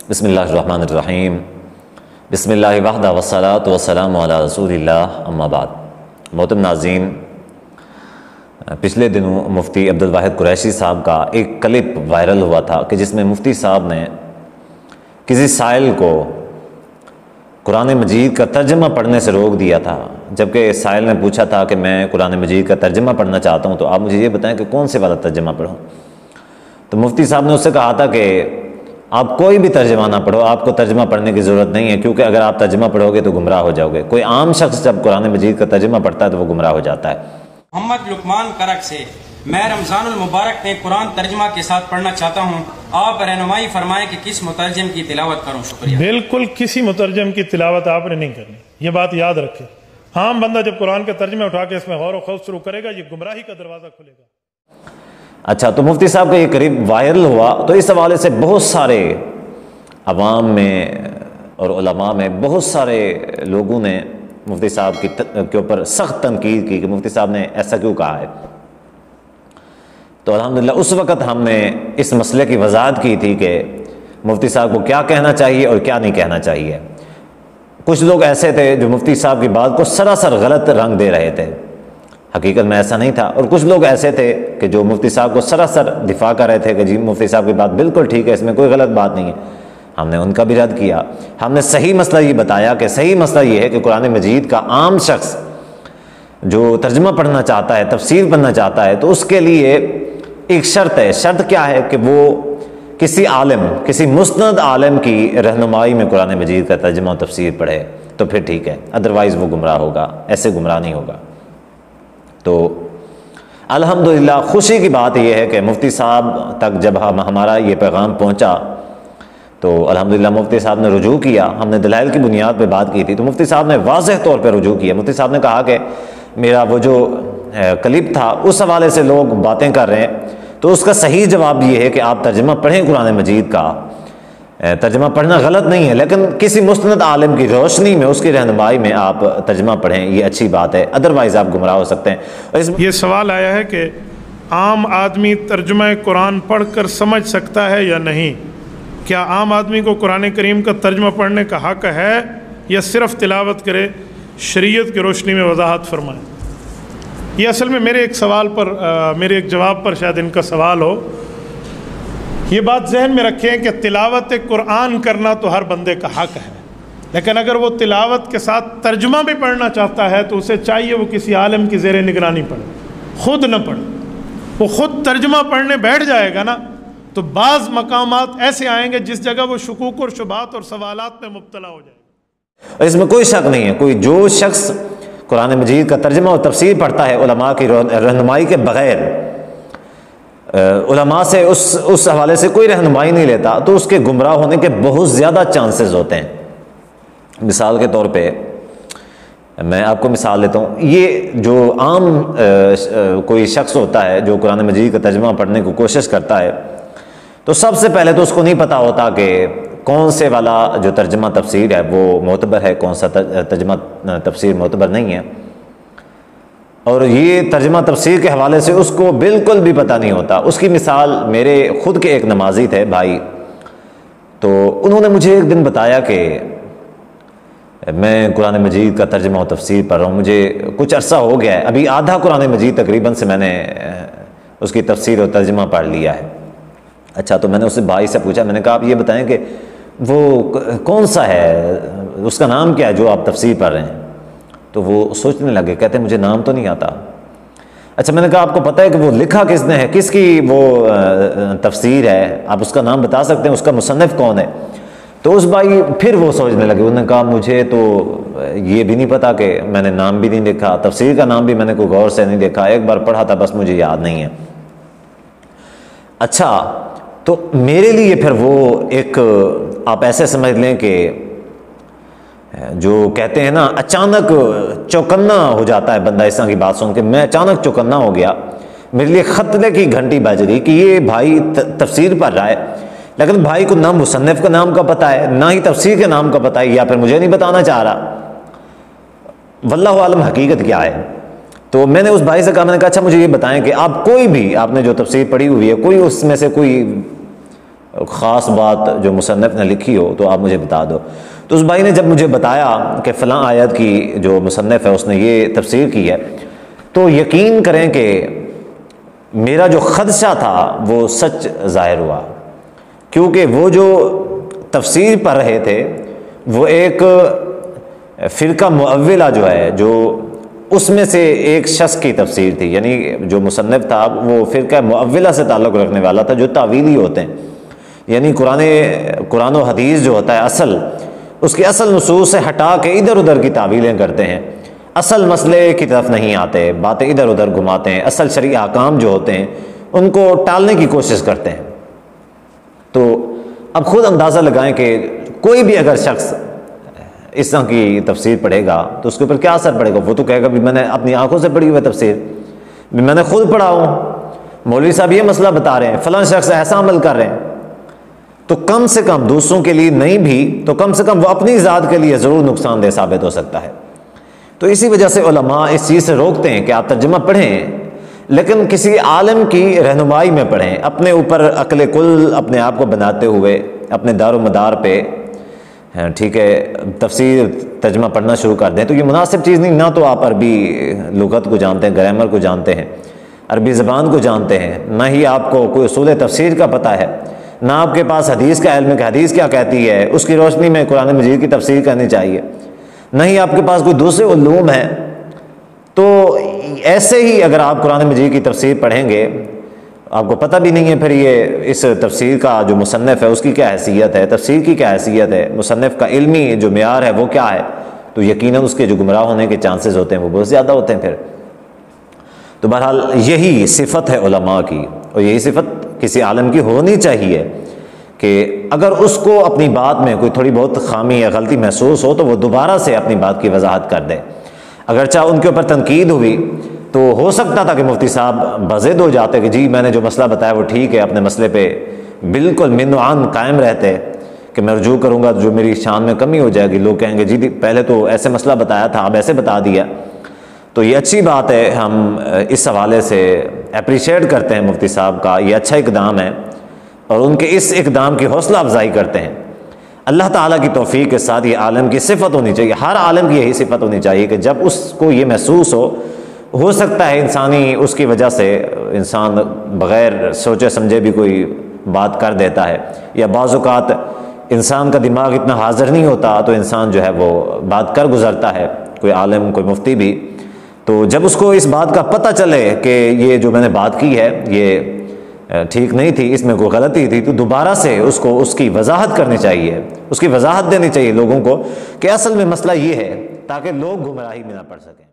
بسم اللہ الرحمن الرحیم بسم اللہ وحدہ والصلاۃ والسلام علی رسول اللہ اما بعد۔ محترم ناظرین، پچھلے دنوں مفتی عبدالواحد قریشی صاحب کا ایک کلپ وائرل ہوا تھا کہ جس میں مفتی صاحب نے کسی سائل کو قرآن مجید کا ترجمہ پڑھنے سے روک دیا تھا، جبکہ سائل نے پوچھا تھا کہ میں قرآن مجید کا ترجمہ پڑھنا چاہتا ہوں، تو آپ مجھے یہ بتائیں کہ کون سے والا ترجمہ پڑھوں؟ تو مفتی صاحب نے اس سے کہا تھا کہ آپ کوئی بھی ترجمہ نہ پڑھو، آپ کو ترجمہ پڑھنے کی ضرورت نہیں ہے، کیونکہ اگر آپ ترجمہ پڑھو گے تو گمراہ ہو جاؤ گے۔ کوئی عام شخص جب قرآن مجید کا ترجمہ پڑھتا ہے تو وہ گمراہ ہو جاتا ہے۔ محمد لقمان کرک سے میں رمضان المبارک میں قرآن ترجمہ کے ساتھ پڑھنا چاہتا ہوں، آپ رہنمائی فرمائیں کہ کس مترجم کی تلاوت کروں؟ شکریہ۔ بالکل کسی مترجم کی تلاوت آپ نے نہیں کرنی، یہ بات یاد رکھیں۔ عام بندہ جب قرآن کا ترجمہ اٹھا کے اس میں غور و خوض شروع کرے گا، یہ گمراہی کا دروازہ کھلے گا۔ اچھا، تو مفتی صاحب کا یہ قریب وائرل ہوا، تو اس حوالے سے بہت سارے عوام میں اور علماء میں بہت سارے لوگوں نے مفتی صاحب کے اوپر سخت تنقید کی کہ مفتی صاحب نے ایسا کیوں کہا ہے۔ تو الحمدللہ اس وقت ہم نے اس مسئلے کی وضاحت کی تھی کہ مفتی صاحب کو کیا کہنا چاہیے اور کیا نہیں کہنا چاہیے۔ کچھ لوگ ایسے تھے جو مفتی صاحب کی بات کو سراسر غلط رنگ دے رہے تھے، حقیقت میں ایسا نہیں تھا، اور کچھ لوگ ایسے تھے کہ جو مفتی صاحب کو سراسر دفاع کر رہے تھے کہ جی مفتی صاحب کی بات بالکل ٹھیک ہے، اس میں کوئی غلط بات نہیں ہے۔ ہم نے ان کا بھی رد کیا۔ ہم نے صحیح مسئلہ یہ بتایا کہ صحیح مسئلہ یہ ہے کہ قرآن مجید کا عام شخص جو ترجمہ پڑھنا چاہتا ہے، تفسیر پڑھنا چاہتا ہے، تو اس کے لیے ایک شرط ہے۔ شرط کیا ہے؟ کہ وہ کسی عالم، کسی مستند عالم کی رہنمائی میں قرآن مجید کا ترجمہ و تفسیر پڑھے تو پھر ٹھیک ہے، ادروائز وہ گمراہ ہوگا، ایسے گمراہ نہیں ہوگا۔ تو الحمدللہ خوشی کی بات یہ ہے کہ مفتی صاحب تک جب ہمارا یہ پیغام پہنچا تو الحمدللہ مفتی صاحب نے رجوع کیا۔ ہم نے دلائل کی بنیاد پہ بات کی تھی تو مفتی صاحب نے واضح طور پہ رجوع کیا۔ مفتی صاحب نے کہا کہ میرا وہ جو کلپ تھا اس حوالے سے لوگ باتیں کر رہے ہیں، تو اس کا صحیح جواب یہ ہے کہ آپ ترجمہ پڑھیں قرآن مجید کا۔ ترجمہ پڑھنا غلط نہیں ہے، لیکن کسی مستند عالم کی روشنی میں، اس کی رہنمائی میں آپ ترجمہ پڑھیں، یہ اچھی بات ہے، ادروائز آپ گمراہ ہو سکتے ہیں۔ یہ سوال آیا ہے کہ عام آدمی ترجمہ قرآن پڑھ کر سمجھ سکتا ہے یا نہیں؟ کیا عام آدمی کو قرآن کریم کا ترجمہ پڑھنے کا حق ہے یا صرف تلاوت کرے؟ شریعت کی روشنی میں وضاحت فرمائیں۔ یہ اصل میں میرے ایک سوال پر، میرے ایک جواب پر شاید ان کا سوال ہو۔ یہ بات ذہن میں رکھیں کہ تلاوت قرآن کرنا تو ہر بندے کا حق ہے، لیکن اگر وہ تلاوت کے ساتھ ترجمہ بھی پڑھنا چاہتا ہے تو اسے چاہیے وہ کسی عالم کی زیر نگرانی پڑھے، خود نہ پڑھے۔ وہ خود ترجمہ پڑھنے بیٹھ جائے گا نا تو بعض مقامات ایسے آئیں گے جس جگہ وہ شکوک اور شبہات اور سوالات میں مبتلا ہو جائے گا۔ اس میں کوئی شک نہیں ہے، کوئی جو شخص قرآن مجید کا ترجمہ اور تفسیر پڑھتا ہے علماء کی رہنمائی کے بغیر، علماء سے اس حوالے سے کوئی رہنمائی نہیں لیتا، تو اس کے گمراہ ہونے کے بہت زیادہ چانسز ہوتے ہیں۔ مثال کے طور پہ میں آپ کو مثال دیتا ہوں، یہ جو عام کوئی شخص ہوتا ہے جو قرآن مجید کا ترجمہ پڑھنے کی کوشش کرتا ہے، تو سب سے پہلے تو اس کو نہیں پتہ ہوتا کہ کون سے والا جو ترجمہ تفسیر ہے وہ معتبر ہے، کون سا ترجمہ تفسیر معتبر نہیں ہے، اور یہ ترجمہ تفسیر کے حوالے سے اس کو بالکل بھی پتہ نہیں ہوتا۔ اس کی مثال میرے خود کے ایک نمازی تھے بھائی، تو انہوں نے مجھے ایک دن بتایا کہ میں قرآن مجید کا ترجمہ و تفسیر پڑھ رہا ہوں، مجھے کچھ عرصہ ہو گیا ہے، ابھی آدھا قرآن مجید تقریباً سے میں نے اس کی تفسیر و ترجمہ پڑھ لیا ہے۔ اچھا، تو میں نے اس بھائی سے پوچھا، میں نے کہا آپ یہ بتائیں کہ وہ کون سا ہے، اس کا نام کیا ہے جو آپ تفسیر پڑھ رہے ہیں؟ تو وہ سوچنے لگے، کہتے ہیں مجھے نام تو نہیں آتا۔ اچھا، میں نے کہا آپ کو پتہ ہے کہ وہ لکھا کس نے ہے، کس کی وہ تفسیر ہے، آپ اس کا نام بتا سکتے ہیں، اس کا مصنف کون ہے؟ تو اس بھائی پھر وہ سوچنے لگے، انہوں نے کہا مجھے تو یہ بھی نہیں پتا، کہ میں نے نام بھی نہیں دیکھا، تفسیر کا نام بھی میں نے کوئی غور سے نہیں دیکھا، ایک بار پڑھا تھا بس مجھے یاد نہیں ہے۔ اچھا، تو میرے لیے پھر وہ ایک، آپ ایسے سمجھ لیں کہ جو کہتے ہیں نا اچانک چوکنا ہو جاتا ہے بندہ اس طرح کی بات سن کے، میں اچانک چوکنا ہو گیا، میرے لیے خطرے کی گھنٹی بج گئی کہ یہ بھائی تفسیر پڑھ رہا ہے، لیکن بھائی کو نہ مصنف کا نام کا پتہ ہے، نہ ہی تفسیر کے نام کا پتہ ہے، یا پھر مجھے نہیں بتانا چاہ رہا۔ واللہ عالم حقیقت کیا ہے۔ تو میں نے اس بھائی سے کہا، میں نے کہا اچھا مجھے یہ بتائیں کہ آپ کوئی بھی، آپ نے جو تفسیر پڑھی ہوئی ہے، کوئی اس میں سے کوئی خاص بات جو مصنف نے لکھی ہو تو آپ مجھے بتا دو۔ تو اس بھائی نے جب مجھے بتایا کہ فلاں آیت کی جو مصنف ہے اس نے یہ تفسیر کی ہے، تو یقین کریں کہ میرا جو خدشہ تھا وہ سچ ظاہر ہوا، کیونکہ وہ جو تفسیر پڑھ رہے تھے وہ ایک فرقہ معولہ جو ہے، جو اس میں سے ایک شخص کی تفسیر تھی، یعنی جو مصنف تھا وہ فرقہ معولہ سے تعلق رکھنے والا تھا، جو تعویلی ہوتے ہیں، یعنی قرآن و حدیث جو ہوتا ہے اصل، اس کی اصل نصوص سے ہٹا کے ادھر ادھر کی تعویلیں کرتے ہیں، اصل مسئلے کی طرف نہیں آتے، باتیں ادھر ادھر گھماتے ہیں، اصل شرعی احکام جو ہوتے ہیں ان کو ٹالنے کی کوشش کرتے ہیں۔ تو اب خود اندازہ لگائیں کہ کوئی بھی اگر شخص اس طرح کی تفسیر پڑھے گا تو اس کے اوپر کیا اثر پڑے گا۔ وہ تو کہے گا بھی میں نے اپنی آنکھوں سے پڑھی ہوئی تفسیر، بھی میں نے خود پڑھا ہوں، مولوی صاحب یہ مسئلہ بتا رہے ہیں، فلاں شخص ایسا عمل کر رہے ہیں، تو کم سے کم دوسروں کے لیے نہیں بھی تو کم سے کم وہ اپنی ذات کے لیے ضرور نقصان دہ ثابت ہو سکتا ہے۔ تو اسی وجہ سے علماء اس چیز سے روکتے ہیں کہ آپ ترجمہ پڑھیں لیکن کسی عالم کی رہنمائی میں پڑھیں، اپنے اوپر عقل کل اپنے آپ کو بناتے ہوئے اپنے دار و مدار پہ ٹھیک ہے تفسیر ترجمہ پڑھنا شروع کر دیں، تو یہ مناسب چیز نہیں۔ نہ تو آپ عربی لغت کو جانتے ہیں، گرامر کو جانتے ہیں، عربی زبان کو جانتے ہیں، نہ ہی آپ کو کوئی اصول تفسیر کا پتہ ہے، نہ آپ کے پاس حدیث کا علم ہے کہ حدیث کیا کہتی ہے، اس کی روشنی میں قرآن مجید کی تفسیر کرنی چاہیے، نہ ہی آپ کے پاس کوئی دوسرے علوم ہیں۔ تو ایسے ہی اگر آپ قرآن مجید کی تفسیر پڑھیں گے، آپ کو پتہ بھی نہیں ہے پھر یہ اس تفسیر کا جو مصنف ہے اس کی کیا حیثیت ہے، تفسیر کی کیا حیثیت ہے، مصنف کا علمی جو معیار ہے وہ کیا ہے، تو یقیناً اس کے جو گمراہ ہونے کے چانسز ہوتے ہیں وہ بہت زیادہ ہوتے ہیں پھر۔ تو بہرحال یہی صفت ہے علماء کی، اور یہی صفت کسی عالم کی ہونی چاہیے کہ اگر اس کو اپنی بات میں کوئی تھوڑی بہت خامی یا غلطی محسوس ہو تو وہ دوبارہ سے اپنی بات کی وضاحت کر دے۔ اگرچہ ان کے اوپر تنقید ہوئی تو ہو سکتا تھا کہ مفتی صاحب بضد ہو جاتے کہ جی میں نے جو مسئلہ بتایا وہ ٹھیک ہے، اپنے مسئلے پہ بالکل من و عن قائم رہتے کہ میں رجوع کروں گا جو میری شان میں کمی ہو جائے گی، لوگ کہیں گے جی پہلے تو ایسے مسئلہ بتایا تھا اب ایسے بتا دیا۔ تو یہ اچھی بات ہے، ہم اس حوالے سے اپریشیٹ کرتے ہیں مفتی صاحب کا، یہ اچھا اقدام ہے اور ان کے اس اقدام کی حوصلہ افزائی کرتے ہیں۔ اللہ تعالیٰ کی توفیق کے ساتھ یہ عالم کی صفت ہونی چاہیے، ہر عالم کی یہی صفت ہونی چاہیے کہ جب اس کو یہ محسوس ہو سکتا ہے انسانی اس کی وجہ سے انسان بغیر سوچے سمجھے بھی کوئی بات کر دیتا ہے، یا بعض اوقات انسان کا دماغ اتنا حاضر نہیں ہوتا تو انسان جو ہے وہ بات کر گزرتا ہے، کوئی عالم کوئی مفتی بھی۔ تو جب اس کو اس بات کا پتہ چلے کہ یہ جو میں نے بات کی ہے یہ ٹھیک نہیں تھی، اس میں کوئی غلطی تھی، تو دوبارہ سے اس کو اس کی وضاحت کرنی چاہیے، اس کی وضاحت دینی چاہیے لوگوں کو کہ اصل میں مسئلہ یہ ہے، تاکہ لوگ گمراہی میں نہ پڑ سکیں۔